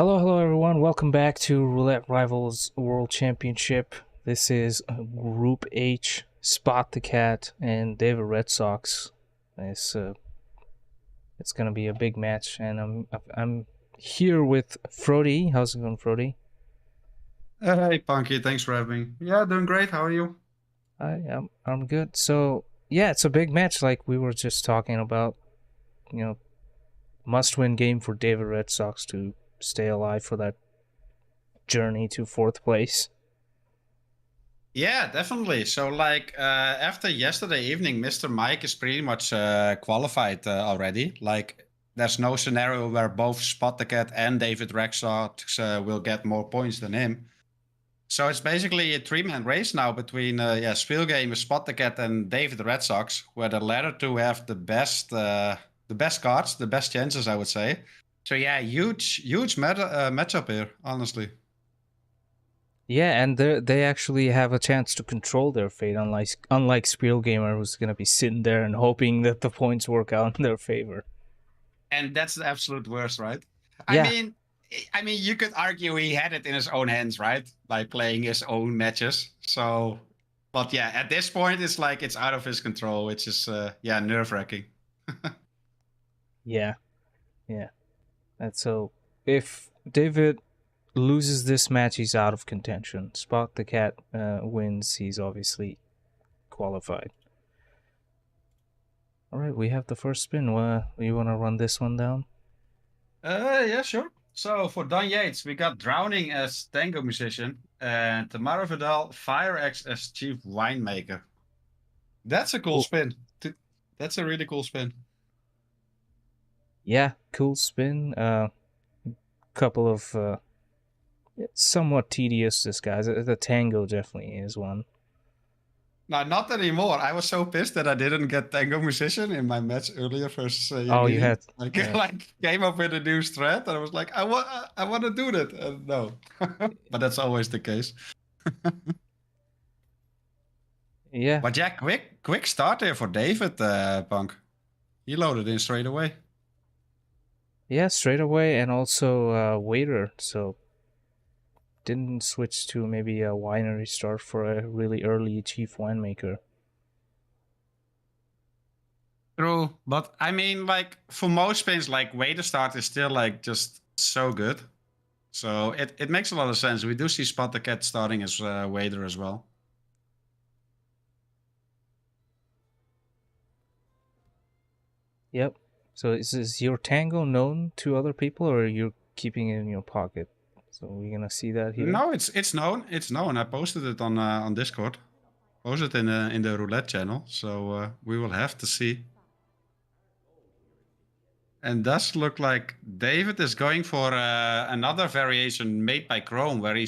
Hello everyone. Welcome back to Roulette Rivals World Championship. This is Group H, SpottheCat and David Red Sox. It's gonna be a big match, and I'm here with Frody. How's it going, Frody? Hey, Punky, thanks for having me. Yeah, doing great. How are you? I'm good. So yeah, it's a big match, like we were just talking about. You know, must-win game for David Red Sox to stay alive for that journey to fourth place. Yeah, definitely. So, after yesterday evening, Mr. Mike is pretty much qualified already. Like, there's no scenario where both Spot the Cat and David Rexox will get more points than him. So it's basically a three-man race now between Spielgame, Spot the Cat, and David the Red Sox, where the latter two have the best cards, the best chances, I would say. So yeah, huge matchup here, honestly. Yeah, and they actually have a chance to control their fate, unlike Spielgamer, who's gonna be sitting there and hoping that the points work out in their favor. And that's the absolute worst, right? Yeah. I mean, you could argue he had it in his own hands, right? By playing his own matches. So, but yeah, at this point, it's like it's out of his control, which is nerve-wracking. Yeah, yeah. And so if David loses this match, he's out of contention. Spot the Cat wins, he's obviously qualified. All right, we have the first spin. You want to run this one down? Yeah, sure. So for Don Yates, we got Drowning as tango musician and Tamara Vidal, Fire X as chief winemaker. That's a cool spin. That's a really cool spin. Yeah, cool spin. Couple of somewhat tedious disguises. The tango definitely is one. No, not anymore. I was so pissed that I didn't get Tango Musician in my match earlier versus Oh, you had like came up with a new strat, and I was like, I want to do that. No, but that's always the case. Yeah. But yeah, quick start there for David, Punk. He loaded in straight away. Yeah, straight away, and also waiter. So didn't switch to maybe a winery start for a really early chief winemaker. True, but I mean, like for most spins, like waiter start is still like just so good. So it makes a lot of sense. We do see Spot the Cat starting as waiter as well. Yep. So is your tango known to other people, or are you keeping it in your pocket? So we're gonna see that here. No, it's known. It's known. I posted it on Discord. Posted in the roulette channel. So we will have to see. And does look like David is going for another variation made by Chrome, where he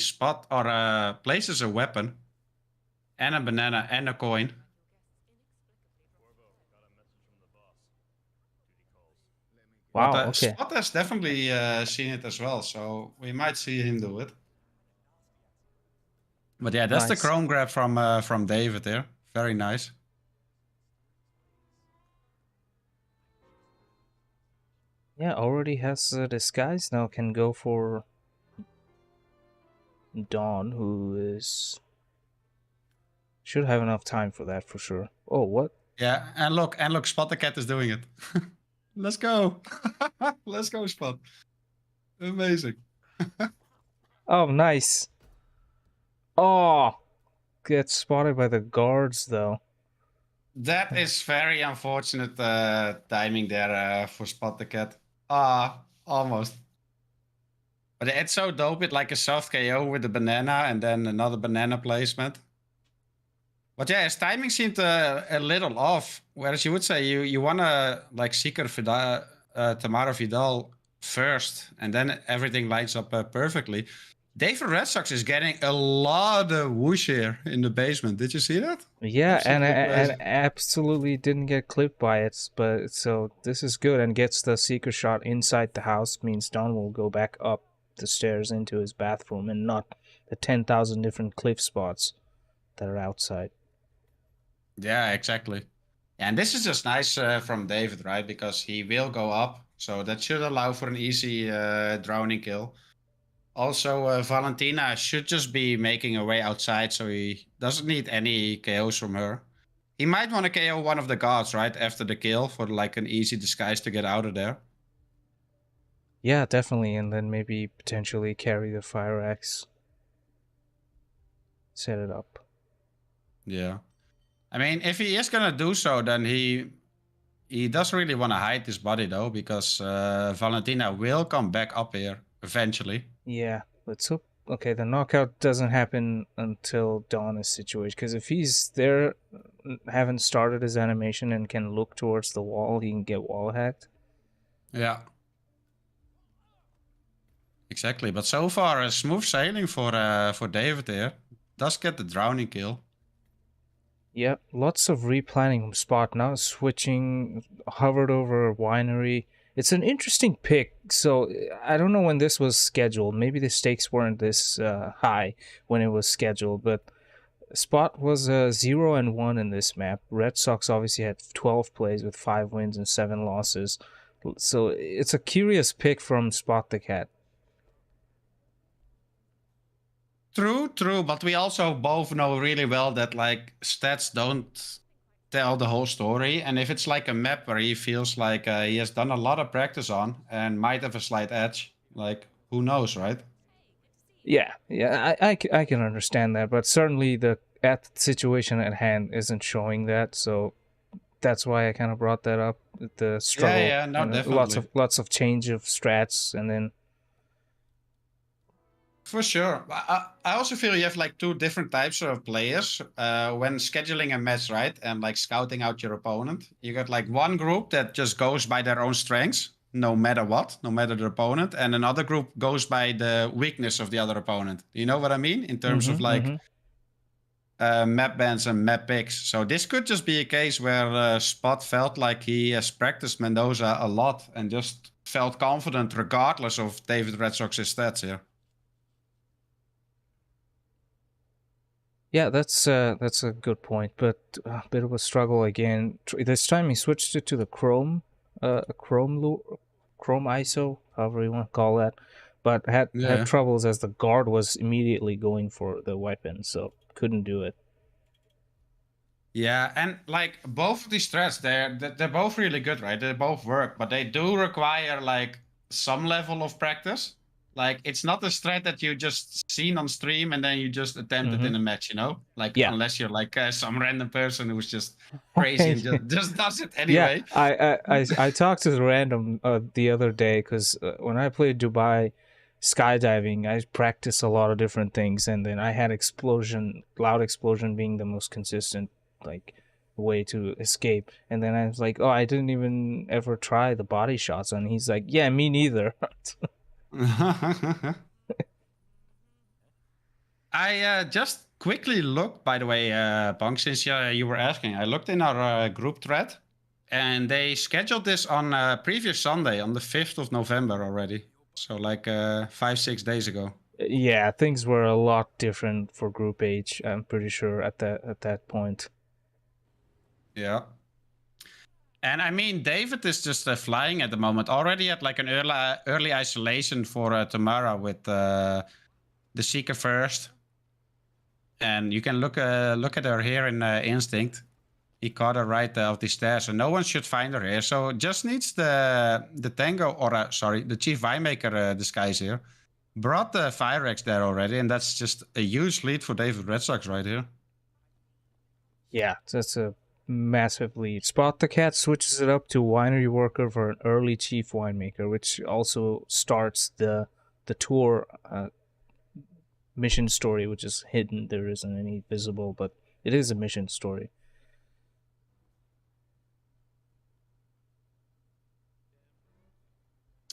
places a weapon and a banana and a coin. Wow, But okay. Spot has definitely seen it as well, so we might see him do it. But yeah, that's the Chrome grab from David there. Very nice. Yeah, already has a disguise, now can go for Dawn, who should have enough time for that for sure. Oh, what? Yeah, and look, Spot the Cat is doing it. Let's go. Let's go, Spot. Amazing. Oh, nice. Oh, gets spotted by the guards though. That is very unfortunate timing there for Spot the Cat. Almost. But it's so dope. It's like a soft KO with the banana and then another banana placement. But yeah, his timing seemed a little off. Whereas you would say you want to like Seeker Vidal, Tamara Vidal first, and then everything lines up perfectly. David Red Sox is getting a lot of whoosh here in the basement. Did you see that? Yeah, and absolutely didn't get clipped by it. But so this is good, and gets the Seeker shot inside the house. Means Don will go back up the stairs into his bathroom and not the 10,000 different cliff spots that are outside. Yeah, exactly. And this is just nice from David, right? Because he will go up. So that should allow for an easy drowning kill. Also, Valentina should just be making her way outside, so he doesn't need any KOs from her. He might want to KO one of the guards right after the kill for like an easy disguise to get out of there. Yeah, definitely, and then maybe potentially carry the fire axe. Set it up. Yeah. I mean, if he is gonna do so, then he does really want to hide his body though, because Valentina will come back up here eventually. Yeah, let's hope. Okay, the knockout doesn't happen until Dawn is situated. Because if he's there, haven't started his animation and can look towards the wall, he can get wall hacked. Yeah. Exactly, but so far smooth sailing for David here. Does get the drowning kill. Yep, lots of replanning spot now, switching, hovered over winery. It's an interesting pick. So I don't know when this was scheduled. Maybe the stakes weren't this high when it was scheduled, but Spot was 0-1 in this map. Red Sox obviously had 12 plays with 5 wins and 7 losses. So it's a curious pick from SpottheCat. True, but we also both know really well that like stats don't tell the whole story, and if it's like a map where he feels like he has done a lot of practice on and might have a slight edge, like who knows, right? Yeah, I can understand that, but certainly the situation at hand isn't showing that, so that's why I kind of brought that up. The struggle, Yeah, no, definitely. lots of change of strats, and then For sure. I also feel you have like two different types of players when scheduling a match, right? And like scouting out your opponent. You got like one group that just goes by their own strengths, no matter what, no matter the opponent. And another group goes by the weakness of the other opponent. You know what I mean? In terms of like map bans and map picks. So this could just be a case where Spot felt like he has practiced Mendoza a lot and just felt confident regardless of David Red Sox's stats here. Yeah, that's a good point, but a bit of a struggle again. This time he switched it to the Chrome ISO, however you want to call that, but had troubles as the guard was immediately going for the weapon, so couldn't do it. Yeah, and like both of these threats, they're both really good, right? They both work, but they do require like some level of practice. Like it's not a threat that you just seen on stream and then you just attempt it in a match, you know? Like unless you're like some random person who's just crazy and just does it anyway. Yeah, I talked to the random the other day because when I played Dubai skydiving, I practiced a lot of different things, and then I had loud explosion being the most consistent like way to escape. And then I was like, oh, I didn't even ever try the body shots, and he's like, yeah, me neither. I just quickly looked, by the way, Punk, since you were asking. I looked in our group thread, and they scheduled this on previous Sunday, on the 5th of November already. So like 5-6 days ago. Yeah, things were a lot different for Group H, I'm pretty sure, at that point. Yeah. And I mean, David is just flying at the moment. Already at like an early isolation for Tamara with the Seeker first. And you can look at her here in Instinct. He caught her right off the stairs, so no one should find her here. So just needs the Tango, or sorry, the Chief Winemaker disguise here. Brought the Fire Axe there already, and that's just a huge lead for David Red Sox right here. Yeah, that's a massive lead. SpottheCat switches it up to Winery Worker for an early Chief Winemaker, which also starts the tour mission story, which is hidden. There isn't any visible, but it is a mission story.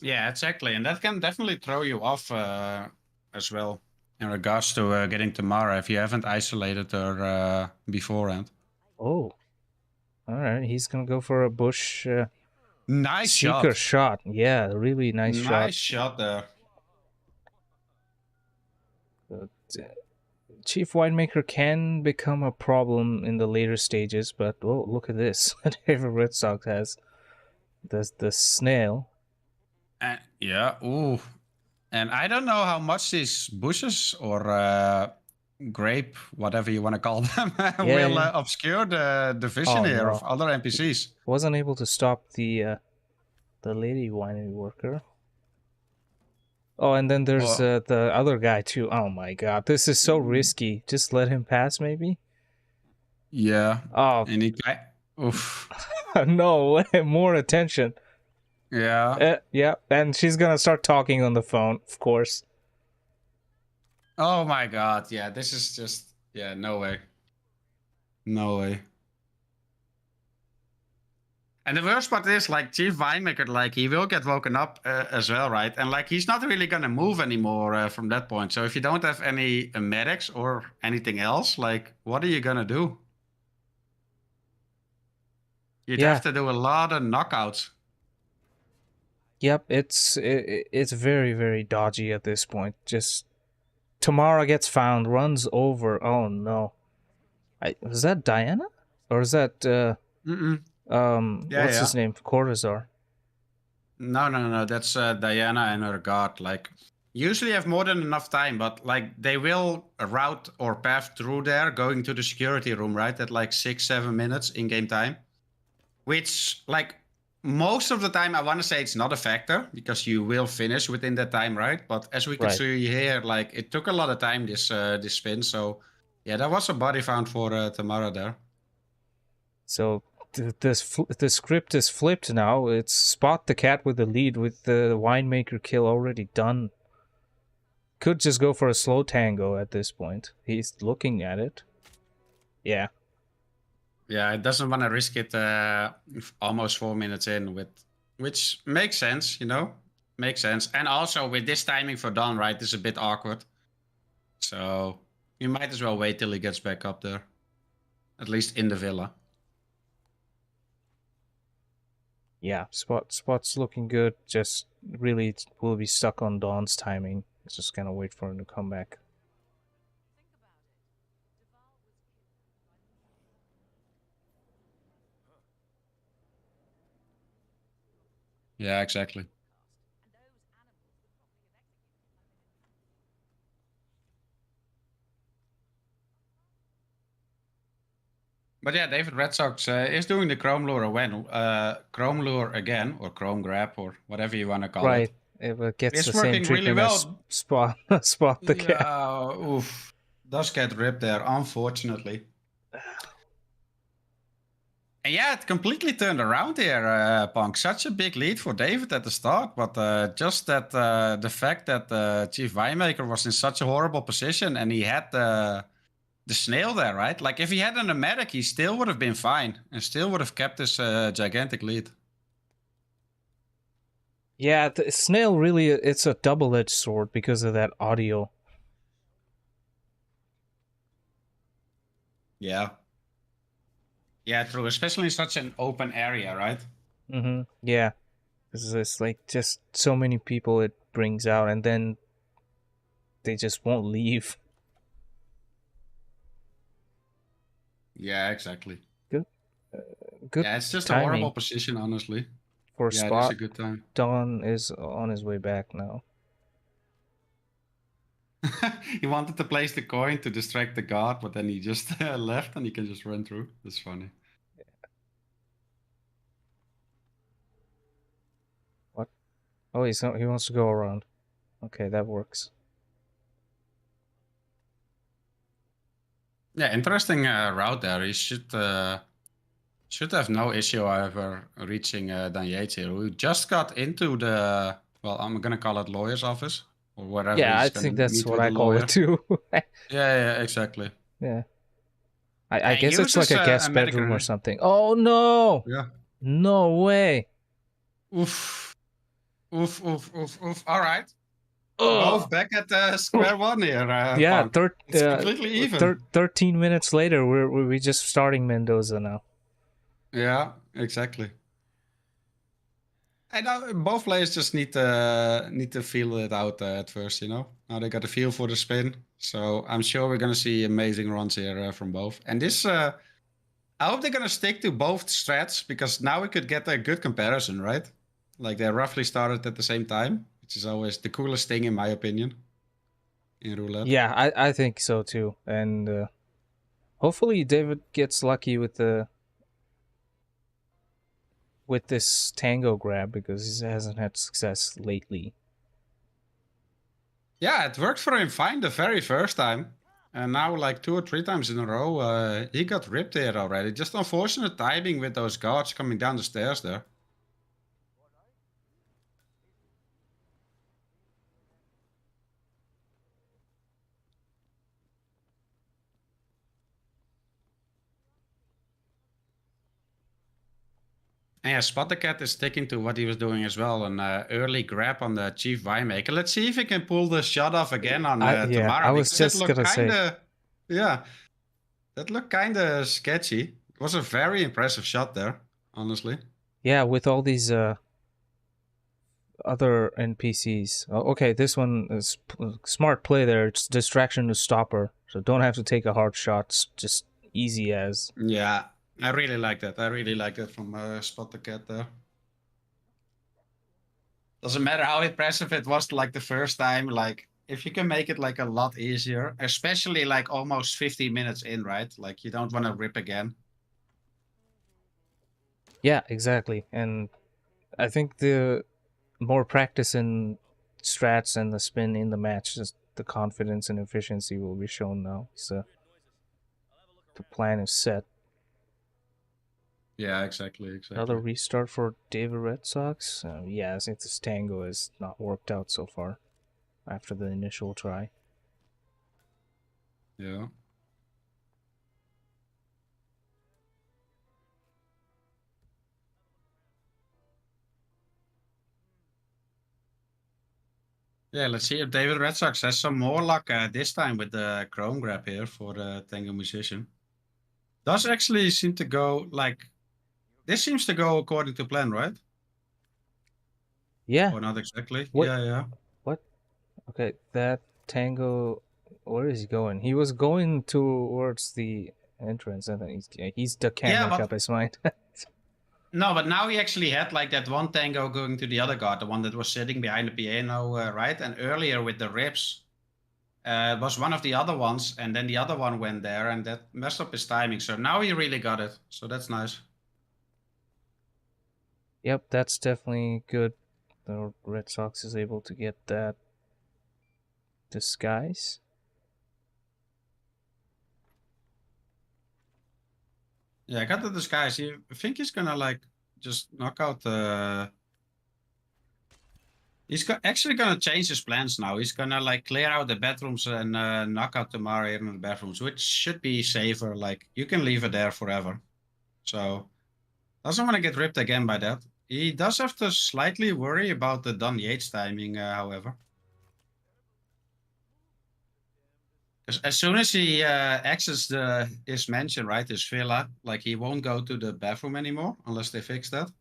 Yeah, exactly. And that can definitely throw you off as well in regards to getting Tamara if you haven't isolated her beforehand. Oh, all right. He's going to go for a bush nice Seeker shot. Yeah, really nice shot. Nice shot there. Chief Winemaker can become a problem in the later stages, but oh, look at this. Whatever Red Sox has. The snail. Yeah, ooh. And I don't know how much these bushes or grape, whatever you want to call them, will obscure the vision here of other NPCs. Wasn't able to stop the lady winery worker. Oh, and then there's the other guy too. Oh my god, this is so risky. Just let him pass, maybe? Yeah. Oh. And he... Oof. No way, more attention. Yeah. Yeah, and she's gonna start talking on the phone, of course. Oh my god, yeah, this is just... Yeah, no way. No way. And the worst part is, like, Chief Winemaker, like, he will get woken up as well, right? And, like, he's not really gonna move anymore from that point. So if you don't have any medics or anything else, like, what are you gonna do? You'd have to do a lot of knockouts. Yep, it's very, very dodgy at this point. Just Tamara gets found, runs over. Oh no. Was that Diana? Or is that what's his name? Cortazar. No. That's Diana and her guard. Like, usually have more than enough time, but like they will route or path through there, going to the security room, right? At like 6-7 minutes in-game time. Which, like, most of the time, I want to say it's not a factor because you will finish within that time, right? But as we could see here, like, it took a lot of time, this spin. So, yeah, there was a body found for Tamara there. So the script is flipped now. It's Spot the Cat with the lead, with the winemaker kill already done. Could just go for a slow tango at this point. He's looking at it. Yeah. Yeah, it doesn't want to risk it almost 4 minutes in, which makes sense, you know? Makes sense. And also with this timing for Dawn, right, it's a bit awkward. So you might as well wait till he gets back up there. At least in the villa. Yeah, Spot's looking good. Just really will be stuck on Dawn's timing. It's just gonna wait for him to come back. Yeah, exactly. But yeah, David Red Sox is doing the Chrome Lure again, or Chrome Grab, or whatever you want to call it. Right, it gets the same treatment really well. As Spot the Cat. Oof. Does get ripped there, unfortunately. And yeah, it completely turned around here, Punk. Such a big lead for David at the start, but just that the fact that Chief Winemaker was in such a horrible position and he had the snail there, right? Like, if he had an medic, he still would have been fine and still would have kept this gigantic lead. Yeah, the snail really, it's a double-edged sword because of that audio. Yeah. Yeah, true. Especially in such an open area, right? Mm-hmm. Yeah. It's like just so many people it brings out, and then they just won't leave. Yeah, exactly. Good. Good. Yeah, it's just timing. A horrible position, honestly. For yeah, Spot, it's a good time. Dawn is on his way back now. He wanted to place the coin to distract the guard, but then he just left and he can just run through. That's funny. What? Oh, he wants to go around. Okay, that works. Yeah, interesting route there. He should have no issue, however, reaching Dan Yates here, who just got into the, well, I'm gonna call it lawyer's office. Or whatever. Yeah, I think that's what I call it too. yeah, exactly. Yeah. I guess it's like a guest bedroom or something. Oh no! Yeah. No way. Oof. All right. Both back at square one here. Yeah, it's completely even. 13 minutes later, we're just starting Mendoza now. Yeah, exactly. I know both players just need to feel it out at first, you know. Now they got a feel for the spin, so I'm sure we're gonna see amazing runs here from both. And this, I hope they're gonna stick to both strats because now we could get a good comparison, right? Like they roughly started at the same time, which is always the coolest thing in my opinion in roulette. Yeah, I think so too. And hopefully David gets lucky with this tango grab because he hasn't had success lately. Yeah, it worked for him fine the very first time. And now, like 2 or 3 times in a row, he got ripped here already. Just unfortunate timing with those guards coming down the stairs there. And yeah, SpottheCat is sticking to what he was doing as well. An early grab on the Chief Winemaker. Let's see if he can pull the shot off again on Tamara. I was Because just gonna say. Yeah, that looked kind of sketchy. It was a very impressive shot there, honestly. Yeah, with all these other NPCs. Okay, this one is smart play there. It's distraction to stop her, so don't have to take a hard shot. It's just easy as. Yeah, I really like that. I really like that from SpottheCat there. Doesn't matter how impressive it was like the first time, like if you can make it like a lot easier, especially like almost 15 minutes in, right? Like you don't want to rip again. Yeah, exactly. And I think the more practice in strats and the spin in the match, just the confidence and efficiency will be shown now. So the plan is set. Yeah, exactly. Another restart for David Red Sox. Yeah, I think this tango has not worked out so far after the initial try. Yeah. Yeah, let's see if David Red Sox has some more luck this time with the Chrome grab here for the Tango Musician. Does actually seem to go like this seems to go according to plan, right? Yeah. Or not exactly? What? Yeah. What? Okay, that tango. Where is he going? He was going towards the entrance, and then he's can't make up his mind. No, but now he actually had like that one tango going to the other guard, the one that was sitting behind the piano, right? And earlier with the rips, was one of the other ones, and then the other one went there, and that messed up his timing. So now he really got it. So that's nice. Yep, that's definitely good. The Red Sox is able to get that disguise. Yeah, I got the disguise. I think he's gonna like just knock out the. He's actually gonna change his plans now. He's gonna like clear out the bedrooms and knock out Tamara here in the bedrooms, which should be safer. Like you can leave it there forever. So doesn't want to get ripped again by that. He does have to slightly worry about the Don Yates timing, however. Because as soon as he exits his mansion, right, his villa, like he won't go to the bathroom anymore unless they fix that.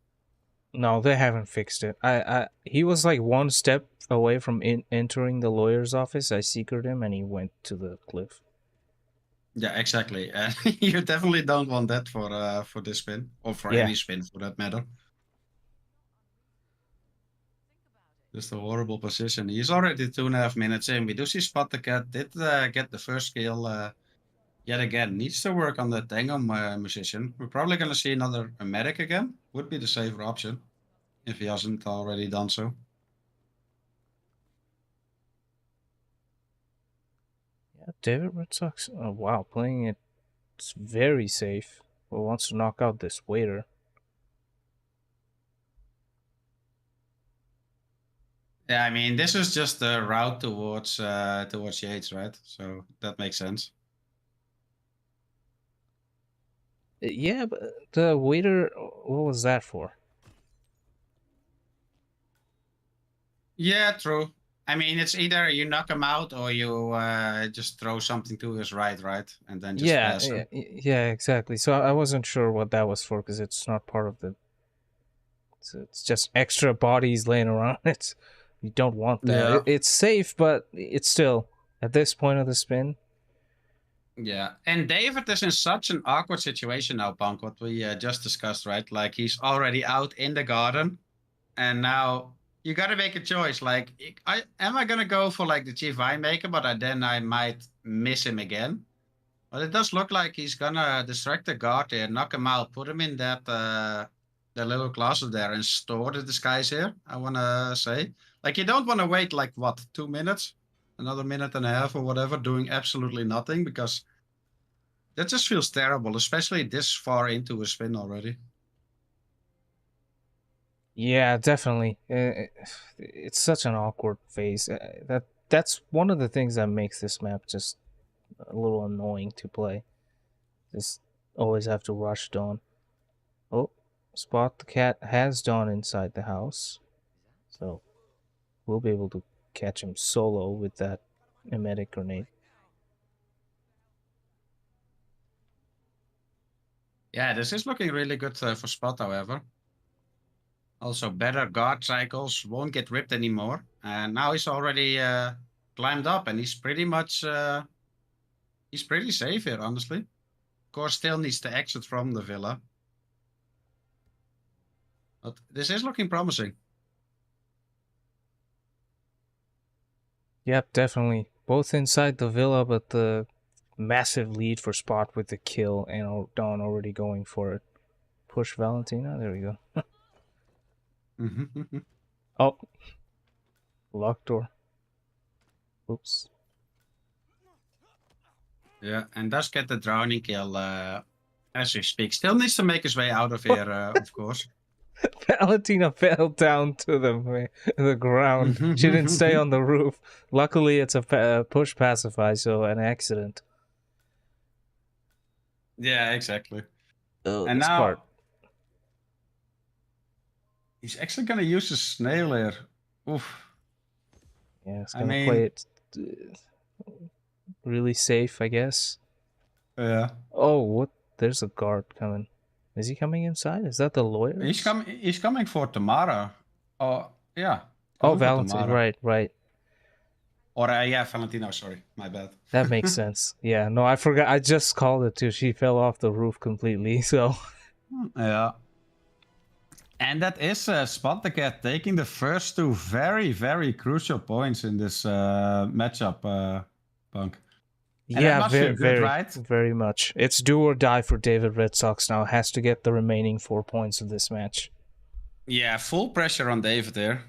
No, they haven't fixed it. He was like one step away from entering the lawyer's office. I secreted him, and he went to the cliff. Yeah, exactly. You definitely don't want that for this spin, or for any spin for that matter. Just a horrible position. He's already 2.5 minutes in. We do see SpottheCat did get the first kill yet again. Needs to work on the Tango musician. We're probably going to see another medic again. Would be the safer option if he hasn't already done so. Yeah, David Red Sox. Oh, wow, playing it very safe. But wants to knock out this waiter. Yeah, I mean, this is just the route towards Yates, right? So that makes sense. Yeah, but the waiter, what was that for? Yeah, true. I mean, it's either you knock him out or you just throw something to his right, and then just pass him. Yeah, exactly. So I wasn't sure what that was for because it's not part of the. It's just extra bodies laying around. You don't want that. Yeah. It's safe, but it's still at this point of the spin. Yeah, and David is in such an awkward situation now, what we just discussed, right? Like he's already out in the garden, and now you gotta make a choice. Like, am I gonna go for like the chief winemaker, but then I might miss him again. But it does look like he's gonna distract the guard here, knock him out, put him in that the little closet there, and store the disguise here. I wanna say, like, you don't want to wait like what 2 minutes, another minute and a half or whatever, doing absolutely nothing, because that just feels terrible, especially this far into a spin already. Yeah, definitely. It's such an awkward phase. That's one of the things that makes this map just a little annoying to play. Just always have to rush Dawn. Oh, Spot the Cat has Dawn inside the house, so we'll be able to catch him solo with that emetic grenade. Yeah, this is looking really good for Spot, however. Also, better guard cycles, won't get ripped anymore. And now he's already climbed up, and he's pretty much he's pretty safe here, honestly. Of course, still needs to exit from the villa. But this is looking promising. Yep, definitely. Both inside the villa, but the massive lead for Spot with the kill, and Dawn already going for it. Push Valentina. There we go. Oh, locked door. Oops. Yeah, and does get the drowning kill as we speak. Still needs to make his way out of here, of course. Valentina fell down to the ground. She didn't stay on the roof. Luckily, it's a push pacify, so an accident. Yeah, exactly. Oh, and this now part. he's actually gonna use the snail here. Oof. Yeah, it's gonna play it really safe, I guess. Yeah. Oh, what? There's a guard coming. Is he coming inside? Is that the lawyer? He's coming for Tamara. Oh, yeah. Oh, Valentina. Right. Or, yeah, Valentino, sorry. My bad. That makes sense. Yeah, no, I forgot. I just called it too. She fell off the roof completely, so. Yeah. And that is SpottheCat taking the first two very, very crucial points in this matchup, Punk. And yeah, very much. It's do or die for David Red Sox now. Has to get the remaining 4 points of this match. Yeah, full pressure on David there.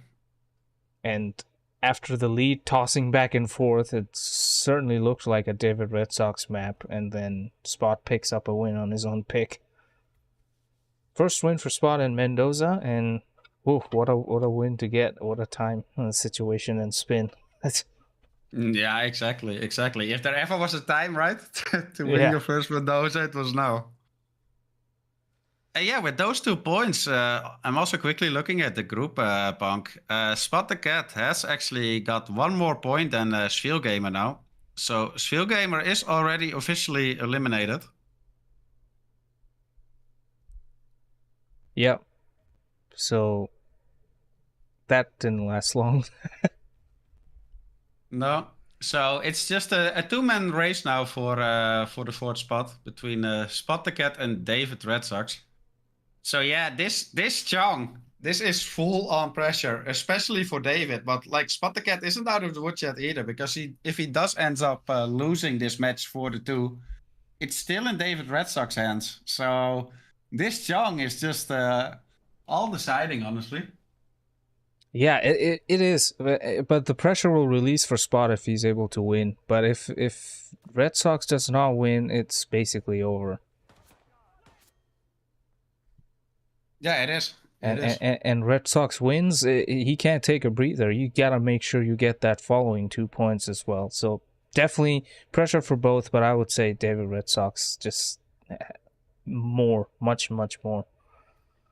And after the lead tossing back and forth, it certainly looked like a David Red Sox map, and then Spot picks up a win on his own pick. First win for Spot in Mendoza, and what a win to get. What a time, situation, and spin. Yeah, exactly. If there ever was a time, right, to win your first Mendoza, it was now. Yeah, with those 2 points, I'm also quickly looking at the group, Punk. SpottheCat has actually got 1 more point than Spielgamer now. So Spielgamer is already officially eliminated. Yep. So that didn't last long. No. So it's just a 2-man race now for the 4th spot between SpottheCat and David Red Sox. So yeah, this Chong, this is full on pressure, especially for David. But like SpottheCat isn't out of the woods yet either, because if he does ends up losing this match 4-2, it's still in David Red Sox hands. So this Chong is just all deciding, honestly. Yeah, it is, but the pressure will release for Spot if he's able to win. But if Red Sox does not win, it's basically over. Yeah, it is. And Red Sox wins, he can't take a breather. You gotta make sure you get that following 2 points as well. So definitely pressure for both, but I would say David Red Sox just more, much more.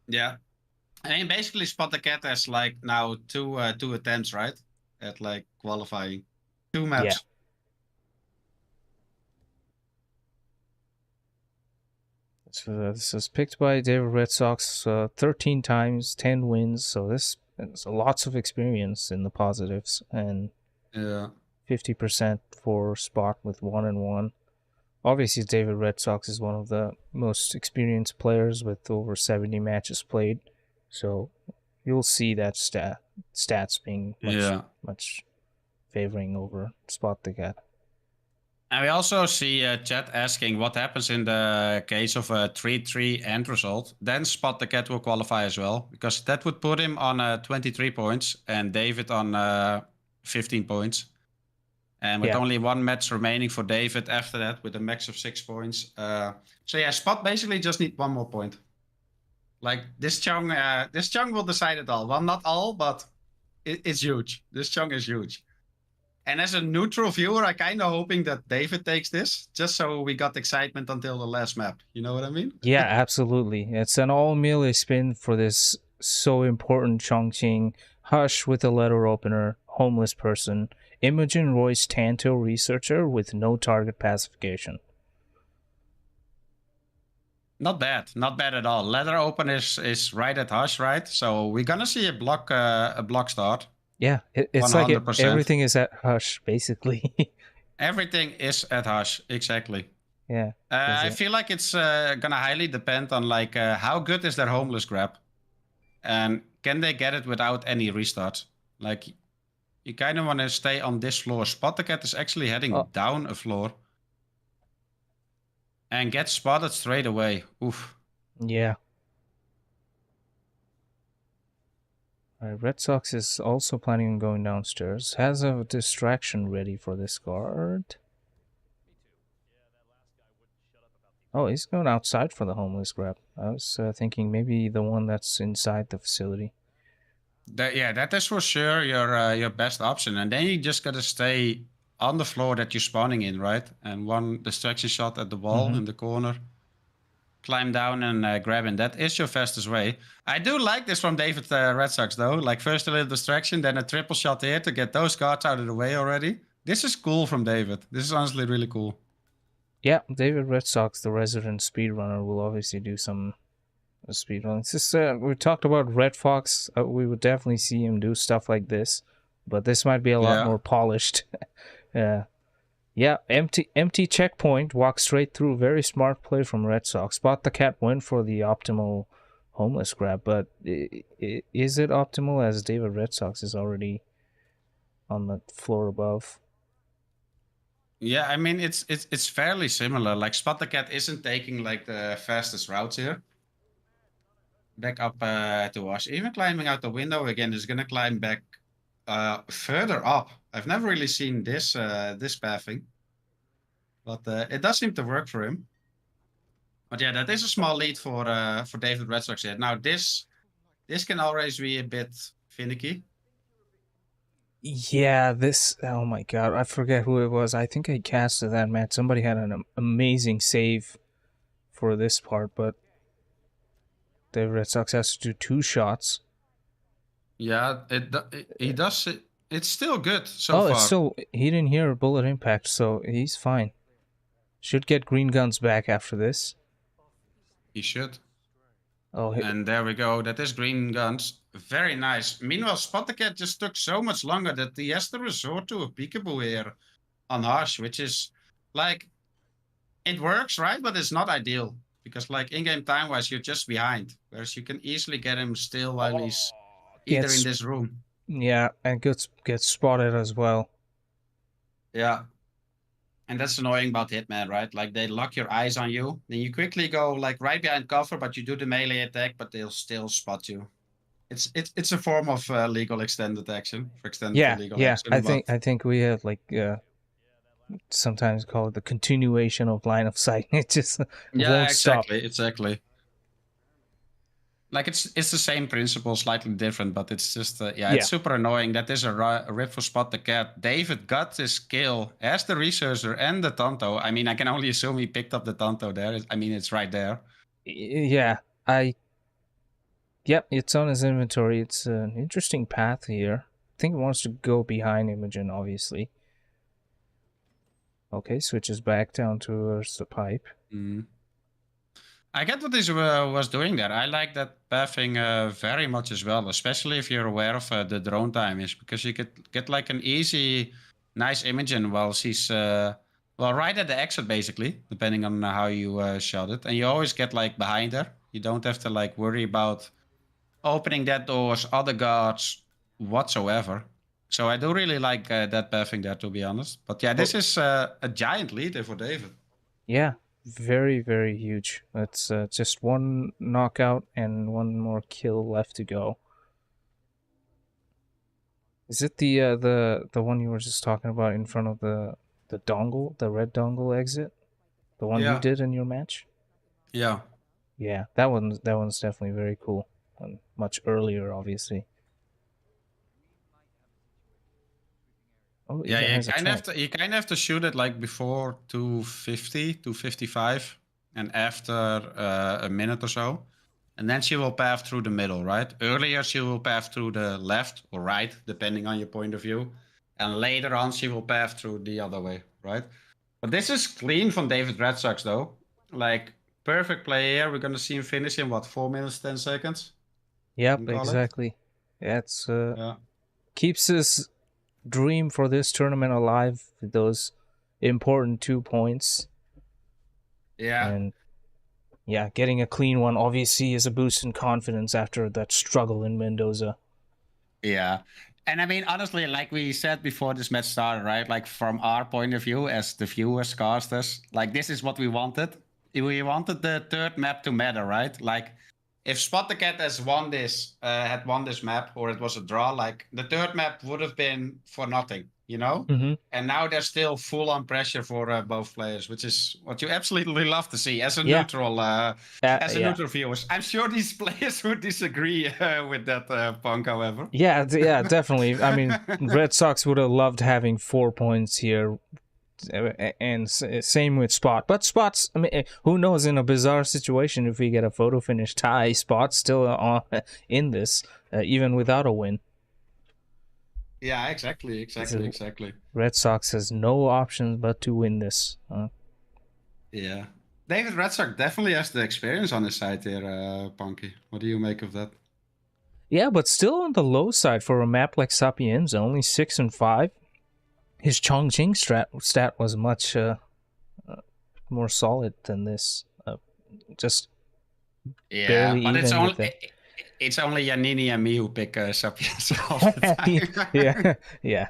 Yeah. I mean, basically, SpottheCat has like now two attempts, right? At like qualifying 2 maps. Yeah. So this is picked by David Red Sox 13 times, 10 wins. So this is lots of experience in the positives, and 50% for Spot with 1-1. Obviously, David Red Sox is one of the most experienced players with over 70 matches played. So you'll see that stats being much favoring over SpottheCat. And we also see chat asking what happens in the case of a 3-3 end result. Then SpottheCat will qualify as well, because that would put him on 23 points and David on 15 points. And with only one match remaining for David after that, with a max of 6 points. So yeah, Spot basically just need one more point. Like this Chong will decide it all. Well, not all, but it's huge. This Chong is huge. And as a neutral viewer, I kind of hoping that David takes this, just so we got excitement until the last map. You know what I mean? Yeah, absolutely. It's an all melee spin for this so important Chongqing. Hush with a letter opener, homeless person, Imogen Royce Tanto researcher with no target pacification. Not bad at all. Letter open is right at Hush, right? So we're gonna see a block start. Yeah, it's 100%. Like everything is at Hush, basically. Everything is at Hush, exactly. Yeah. I feel like it's gonna highly depend on like how good is their homeless grab, and can they get it without any restarts? Like, you kind of want to stay on this floor. SpottheCat is actually heading down a floor and gets spotted straight away. Oof. Yeah. Red Sox is also planning on going downstairs. Has a distraction ready for this guard. Oh, he's going outside for the homeless grab. I was thinking maybe the one that's inside the facility. That is for sure your best option. And then you just got to stay on the floor that you're spawning in, right? And one distraction shot at the wall in the corner. Climb down and grab in. That is your fastest way. I do like this from David Red Sox, though. Like, first a little distraction, then a triple shot here to get those guards out of the way already. This is cool from David. This is honestly really cool. Yeah, David Red Sox, the resident speedrunner, will obviously do some speedruns. We talked about Red Fox. We would definitely see him do stuff like this, but this might be a lot more polished. Yeah, empty checkpoint, walk straight through. Very smart play from Red Sox. SpottheCat went for the optimal homeless grab, but is it optimal as David Red Sox is already on the floor above? Yeah, I mean, it's fairly similar. Like, SpottheCat isn't taking like the fastest routes here. Back up to Wash. Even climbing out the window again is gonna climb back further up. I've never really seen this pathing, but it does seem to work for him. But yeah, that is a small lead for David Red Sox here. Now this can always be a bit finicky. Yeah, oh my god, I forget who it was. I think I casted that match. Somebody had an amazing save for this part, but David Red Sox has to do 2 shots. Yeah, he does. It's still good so far. He didn't hear a bullet impact, so he's fine. Should get green guns back after this. He should. Oh, and there we go. That is green guns. Very nice. Meanwhile, SpottheCat just took so much longer that he has to resort to a peekaboo here on Hush, which is like, it works, right? But it's not ideal because like in-game time-wise, you're just behind. Whereas you can easily get him still while he's either in this room. Yeah, and gets spotted as well. Yeah. And that's annoying about Hitman, right? Like, they lock your eyes on you. Then you quickly go like right behind cover, but you do the melee attack, but they'll still spot you. It's a form of legal extended action. For extended legal action. I think we have like sometimes call it the continuation of line of sight. It just won't stop. Exactly. Like, it's the same principle, slightly different, but it's just it's super annoying. That is a rip for SpottheCat. David got his kill as the researcher and the Tonto. I mean, I can only assume he picked up the Tonto there. I mean, it's right there. Yeah, it's on his inventory. It's an interesting path here. I think it wants to go behind Imogen, obviously. Okay, switches back down towards the pipe. I get what he was doing there. I like that pathing very much as well, especially if you're aware of the drone time is, because you could get like an easy, nice Imogen while she's right at the exit, basically, depending on how you shot it. And you always get like behind her. You don't have to like worry about opening that doors, other guards, whatsoever. So I do really like that pathing there, to be honest. But yeah, this is a giant lead there for David. Yeah, very, very huge. It's just one knockout and one more kill left to go. Is it the one you were just talking about in front of the dongle, the red dongle exit, the one you did in your match? Yeah. Yeah, that one's definitely very cool. And much earlier, obviously. Oh, Yeah, it you has a kind of track. have to shoot it like before 250, 255, and after a minute or so. And then she will path through the middle, right? Earlier she will path through the left or right, depending on your point of view. And later on she will path through the other way, right? But this is clean from David Red Sox though. Like perfect play here. We're gonna see him finish in what, 4 minutes, 10 seconds? Yep, exactly. That's Yeah. keeps his dream for this tournament alive with those important 2 points. Yeah. And yeah, getting a clean one obviously is a boost in confidence after that struggle in Mendoza. Yeah. And I mean, honestly, like we said before this match started, right? Like from our point of view as the viewers, casters, like this is what we wanted. We wanted the third map to matter, right? Like if SpottheCat has won this, had won this map, or it was a draw, like the third map would have been for nothing, you know? Mm-hmm. And now there's still full on pressure for both players, which is what you absolutely love to see as a Yeah. neutral, neutral viewers. I'm sure these players would disagree with that punk, however. Yeah, definitely. I mean, Red Sox would have loved having 4 points here, and same with Spot. But Spot's, I mean, who knows? In a bizarre situation, if we get a photo finish tie, Spot's still on in this, even without a win. Yeah, exactly. Red Sox has no options but to win this. Yeah. David Red Sox definitely has the experience on his side here, Punky. What do you make of that? Yeah, but still on the low side for a map like Sapienza, only 6 and 5. His Chongqing stat was much more solid than this. Just barely but even. It's only Yanini and me who pick Sapienza all the time. yeah.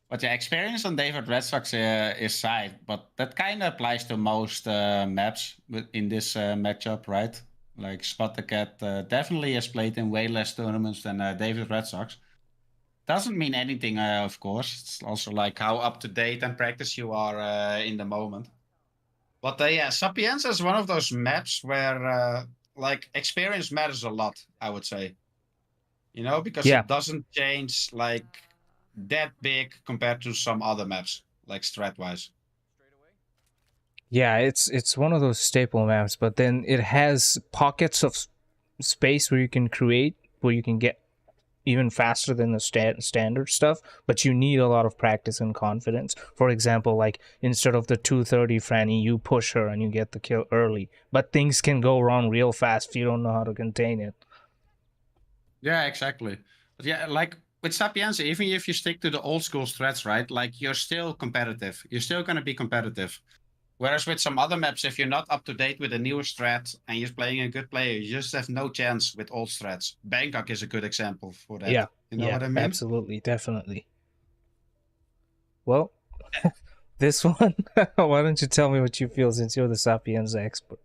But yeah, experience on David Red Sox is side, but that kind of applies to most maps in this matchup, right? Like SpottheCat definitely has played in way less tournaments than David Red Sox. Doesn't mean anything, of course. It's also like how up to date and practice you are in the moment. But yeah, Sapienza is one of those maps where like experience matters a lot, I would say. You know, because it doesn't change like that big compared to some other maps, like strat-wise. Yeah, it's one of those staple maps, but then it has pockets of space where you can create, where you can get even faster than the standard stuff, but you need a lot of practice and confidence. For example, like instead of the 230 Franny, you push her and you get the kill early, but things can go wrong real fast if you don't know how to contain it. Yeah, exactly. But yeah, like with Sapienza, even if you stick to the old school strats, right, like you're still competitive. You're still going to be competitive. Whereas with some other maps, if you're not up to date with a newer strat and you're playing a good player, you just have no chance with old strats. Bangkok is a good example for that. Yeah, you know what I mean? Absolutely, definitely. Well, this one, why don't you tell me what you feel since you're the Sapienza expert?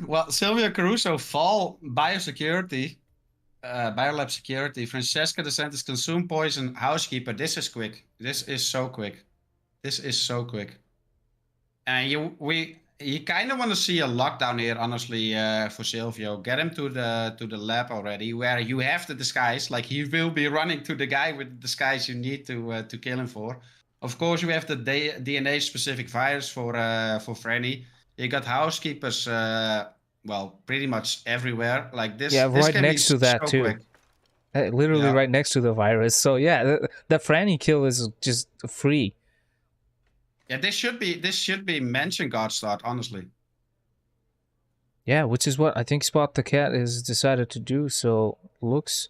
Well, Silvio Caruso, Fall, Biosecurity, Biolab Security, Francesca DeSantis, Consume Poison, Housekeeper. This is quick. This is so quick. And you kind of want to see a lockdown here, honestly, for Silvio. Get him to the lab already, where you have the disguise. Like he will be running to the guy with the disguise you need to kill him for. Of course, you have the DNA specific virus for Franny. You got housekeepers, well, pretty much everywhere. Like this. Yeah, this right next to that too. Quick. Literally right next to the virus. So yeah, the Franny kill is just free. Yeah, this should be mention guard start, honestly. Yeah, which is what I think SpottheCat has decided to do. So looks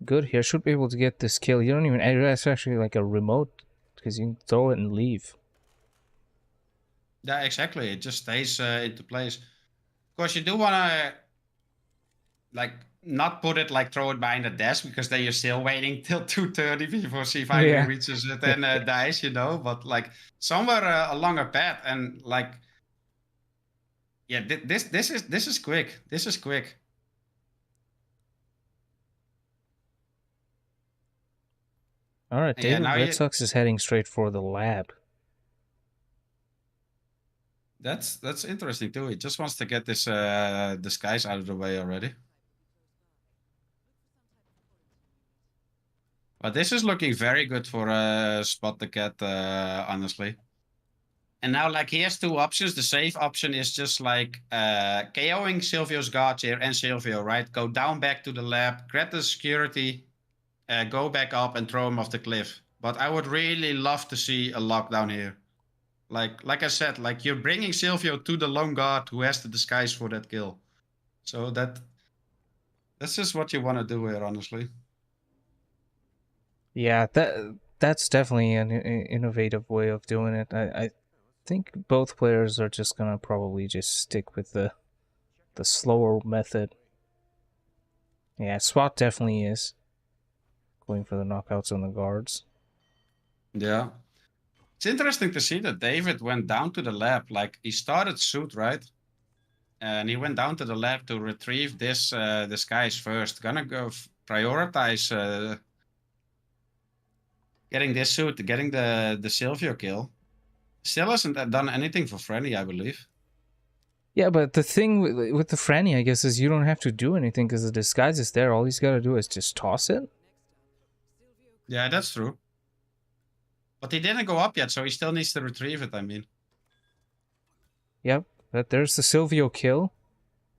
good here. Should be able to get this kill. You don't even. It's actually like a remote because you can throw it and leave. Yeah, exactly. It just stays into place. Of course, you do want to like not put it like throw it behind the desk because then you're still waiting till 2:30 before she finally Yeah. reaches it and dies, you know. But like somewhere along a path and like yeah, this is quick. This is quick. All right, Yeah, David now Red Sox is heading straight for the lab. that's interesting too. He just wants to get this disguise out of the way already. But this is looking very good for SpottheCat, honestly. And now, like, he has two options. The safe option is just like KOing Silvio's guards here and Silvio, right? Go down back to the lab, grab the security, go back up and throw him off the cliff. But I would really love to see a lockdown here. Like I said, like you're bringing Silvio to the lone guard who has the disguise for that kill. So that's just what you want to do here, honestly. Yeah, that's definitely an innovative way of doing it. I think both players are just gonna probably just stick with the slower method. Yeah, Spot definitely is going for the knockouts on the guards. Yeah. It's interesting to see that David went down to the lab. Like, he started suit, right? And he went down to the lab to retrieve this disguise first. Gonna go prioritize getting this suit, getting the Silvio kill. Still hasn't done anything for Frenny, I believe. Yeah, but the thing with the Franny, I guess, is you don't have to do anything because the disguise is there. All he's got to do is just toss it. Yeah, that's true. But he didn't go up yet, so he still needs to retrieve it, I mean. Yep, but there's the Silvio kill.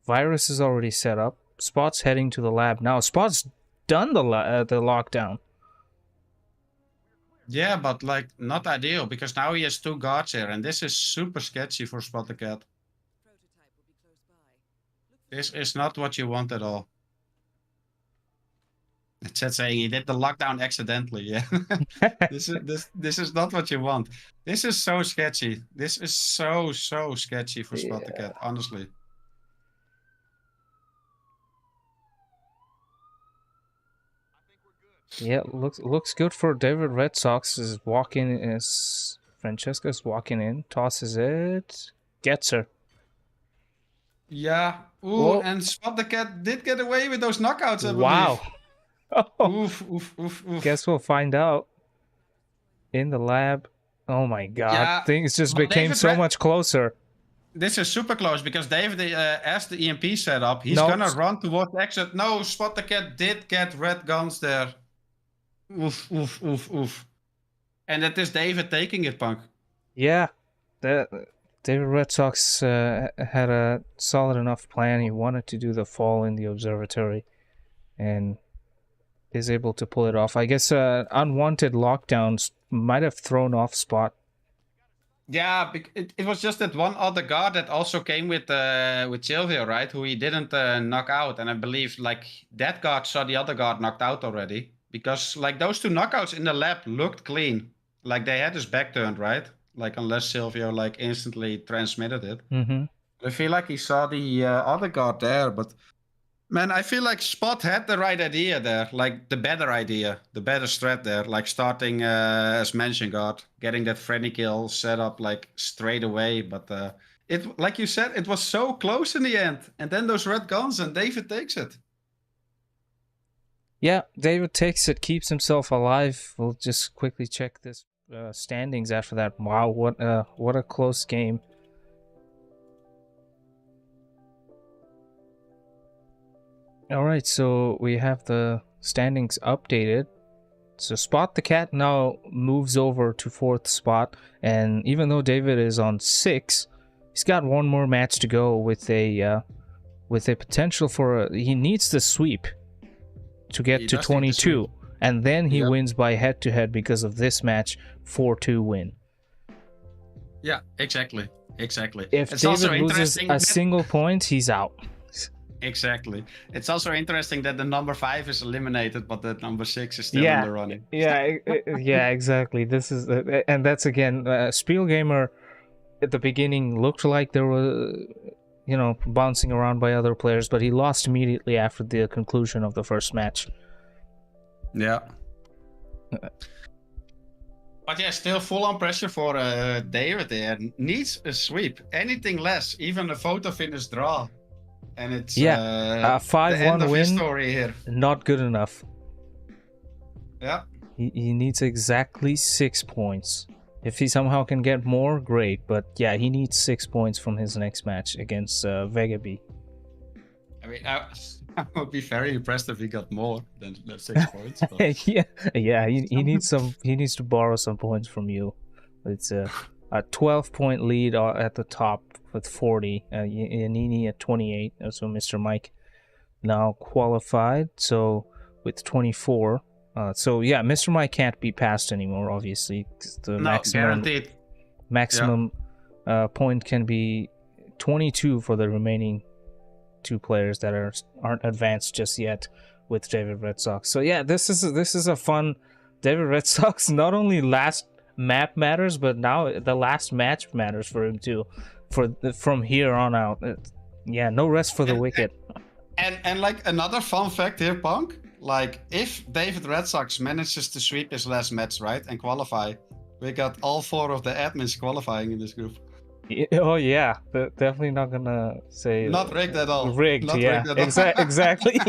Virus is already set up. Spot's heading to the lab now. Spot's done the lockdown. Yeah, but like not ideal because now he has two guards here, and this is super sketchy for SpottheCat. This is not what you want at all. It's just saying he did the lockdown accidentally. Yeah, this is not what you want. This is so sketchy. This is so sketchy for SpottheCat, honestly. Yeah, looks good for David Red Sox. Is walking as Francesca's walking in, tosses it, gets her. Yeah. Ooh, and SpottheCat did get away with those knockouts, I believe. Wow. Oh. Oof. Guess we'll find out in the lab. Oh my god, yeah, things just became so much closer. This is super close because David, as the EMP set up, he's gonna run towards the exit. No, SpottheCat did get red guns there. Oof. And that is David taking it, Punk. Yeah, David Red Sox had a solid enough plan. He wanted to do the fall in the observatory and is able to pull it off. I guess unwanted lockdowns might have thrown off Spot. Yeah, it was just that one other guard that also came with Silvio, right? Who he didn't knock out, and I believe like that guard saw the other guard knocked out already because like those two knockouts in the lab looked clean, like they had his back turned, right? Like unless Silvio like instantly transmitted it. Mm-hmm. I feel like he saw the other guard there, but man, I feel like Spot had the right idea there, like the better strat there, like starting as mention guard, getting that Freddy kill set up like straight away. But it, like you said, it was so close in the end, and then those red guns, and David takes it. Yeah, David takes it, keeps himself alive. We'll just quickly check this standings after that. Wow, what a close game. Alright, so we have the standings updated. So SpottheCat now moves over to 4th spot, and even though David is on 6, he's got one more match to go with a potential for he needs the sweep to get to 22, and then he wins by head-to-head because of this match, 4-2 win. Yeah, exactly. If David loses a single point, he's out. Exactly. It's also interesting that the number 5 is eliminated, but that number 6 is still in the running. Yeah, exactly. This is, and that's again, Spielgamer at the beginning looked like there were, bouncing around by other players, but he lost immediately after the conclusion of the first match. Yeah. But yeah, still full on pressure for David there. Needs a sweep. Anything less, even a photo finish draw. And it's a 5-1 win. Story here. Not good enough. Yeah. He needs exactly 6 points. If he somehow can get more, great. But yeah, he needs 6 points from his next match against Vegeby. I mean, I would be very impressed if he got more than 6 points. But... yeah. He needs some. He needs to borrow some points from you. It's a 12-point lead at the top with 40. Yanini at 28. So Mr. Mike now qualified. So with 24. So yeah, Mr. Mike can't be passed anymore. Obviously, the maximum point can be 22 for the remaining 2 players that aren't advanced just yet with David Red Sox. So yeah, this is a fun David Red Sox. Not only last map matters, but now the last match matters for him too. From here on out, no rest for the wicked. And like another fun fact here, Punk. Like, if David Red Sox manages to sweep his last match, right, and qualify, we got all 4 of the admins qualifying in this group. Oh, yeah. Definitely not gonna say... Not rigged at all. Rigged, not yeah. Rigged at all. Exactly.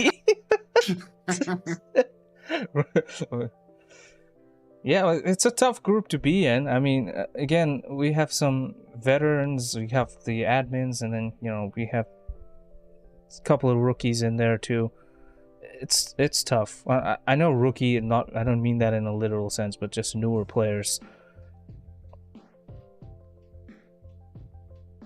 Yeah, it's a tough group to be in. I mean, again, we have some veterans, we have the admins, and then, we have a couple of rookies in there, too. It's tough. I know rookie, I don't mean that in a literal sense, but just newer players.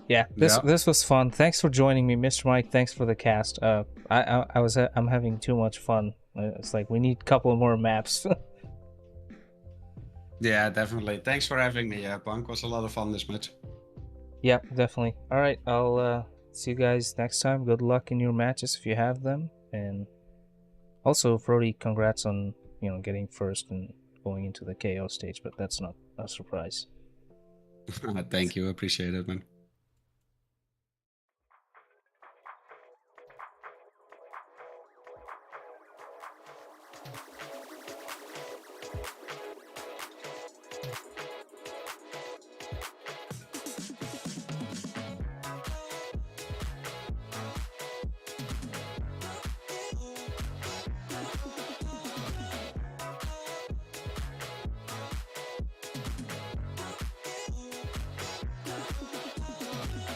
Yeah, this was fun. Thanks for joining me, Mr. Mike. Thanks for the cast. I'm having too much fun. It's like we need a couple more maps. Yeah, definitely. Thanks for having me, Punk. Was a lot of fun this match. Yeah, definitely. All right, I'll see you guys next time. Good luck in your matches if you have them, and also, Frody, congrats on getting first and going into the KO stage, but that's not a surprise. Thank you, appreciate it, man.